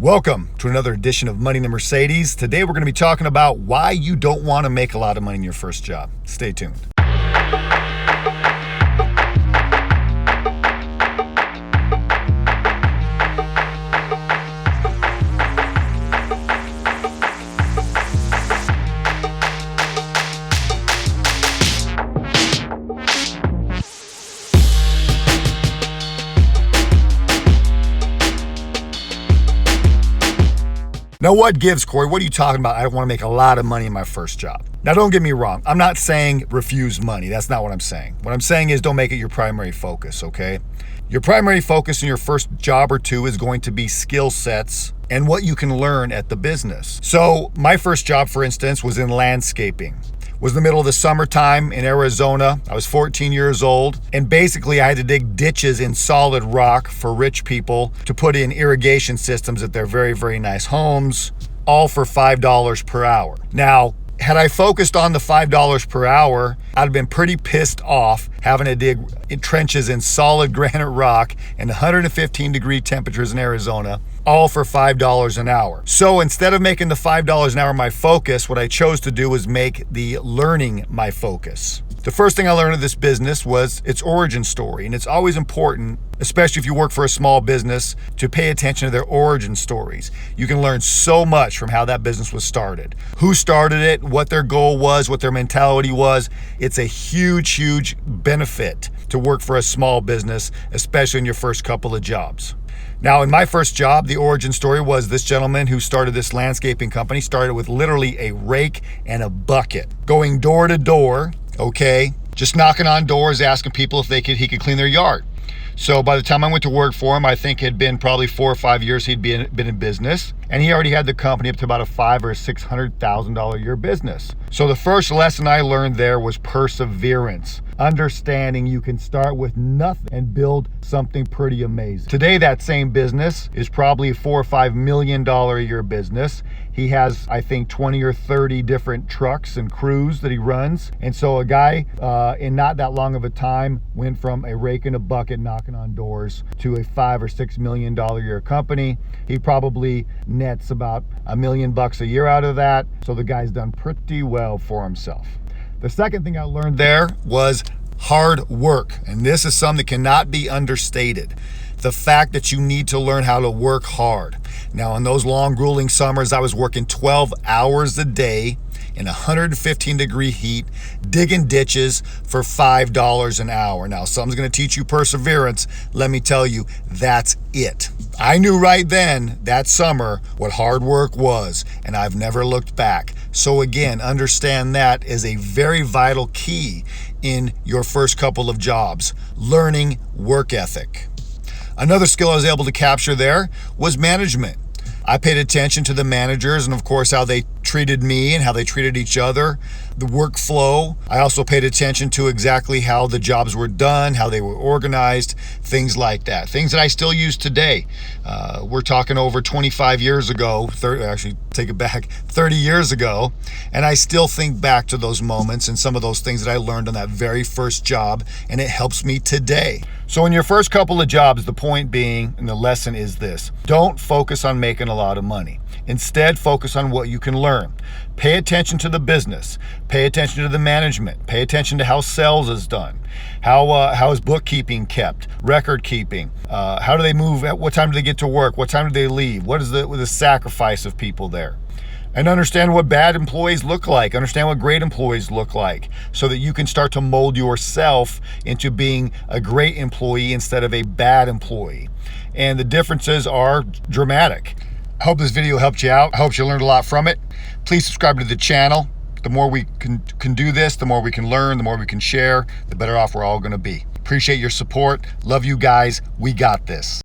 Welcome to another edition of Money in the Mercedes. Today we're going to be talking about why you don't want to make a lot of money in your first job. Stay tuned. Now, what gives, Corey? What are you talking about? I want to make a lot of money in my first job. Now, don't get me wrong. I'm not saying refuse money. That's not what I'm saying. What I'm saying is don't make it your primary focus, okay? Your primary focus in your first job or two is going to be skill sets and what you can learn at the business. So my first job, for instance, was in landscaping. It was the middle of the summertime in Arizona. I was 14 years old, and basically I had to dig ditches in solid rock for rich people to put in irrigation systems at their very, very nice homes, all for $5 per hour. Now, had I focused on the $5 per hour, I'd have been pretty pissed off having to dig trenches in solid granite rock and 115-degree temperatures in Arizona, all for $5 an hour. So instead of making the $5 an hour my focus, what I chose to do was make the learning my focus. The first thing I learned of this business was its origin story, and it's always important, especially if you work for a small business, to pay attention to their origin stories. You can learn so much from how that business was started. Who started it, what their goal was, what their mentality was. It's a huge, huge benefit to work for a small business, especially in your first couple of jobs. Now, in my first job, the origin story was this gentleman who started this landscaping company started with literally a rake and a bucket, going door to door, okay, just knocking on doors, asking people if he could clean their yard. So by the time I went to work for him, I think it had been probably 4 or 5 years he'd been in business, and he already had the company up to about a $500,000 or $600,000 a year business. So the first lesson I learned there was perseverance, understanding you can start with nothing and build something pretty amazing. Today, that same business is probably a $4 or $5 million a year business. He has, I think, 20 or 30 different trucks and crews that he runs. And so a guy in not that long of a time went from a rake and a bucket knocking on doors to a $5 or $6 million a year company. He probably nets about $1 million a year out of that. So the guy's done pretty well for himself. The second thing I learned there was hard work. And this is something that cannot be understated. The fact that you need to learn how to work hard. Now, in those long, grueling summers, I was working 12 hours a day in 115-degree heat, digging ditches for $5 an hour. Now, something's going to teach you perseverance. Let me tell you, that's it. I knew right then, that summer, what hard work was, and I've never looked back. So again, understand that is a very vital key in your first couple of jobs, learning work ethic. Another skill I was able to capture there was management. I paid attention to the managers and, of course, how they treated me and how they treated each other, the workflow. I also paid attention to exactly how the jobs were done, how they were organized, things like that. Things that I still use today. We're talking over 25 years ago, 30 years ago, and I still think back to those moments and some of those things that I learned on that very first job, and it helps me today. So in your first couple of jobs, the point being, and the lesson is this: don't focus on making a lot of money. Instead, focus on what you can learn. Pay attention to the business. Pay attention to the management. Pay attention to how sales is done. How is bookkeeping kept? Record keeping. How do they move? At what time do they get to work? What time do they leave? What is the sacrifice of people there? And understand what bad employees look like. Understand what great employees look like, so that you can start to mold yourself into being a great employee instead of a bad employee. And the differences are dramatic. I hope this video helped you out. I hope you learned a lot from it. Please subscribe to the channel. The more we can do this, the more we can learn, the more we can share, the better off we're all going to be. Appreciate your support. Love you guys. We got this.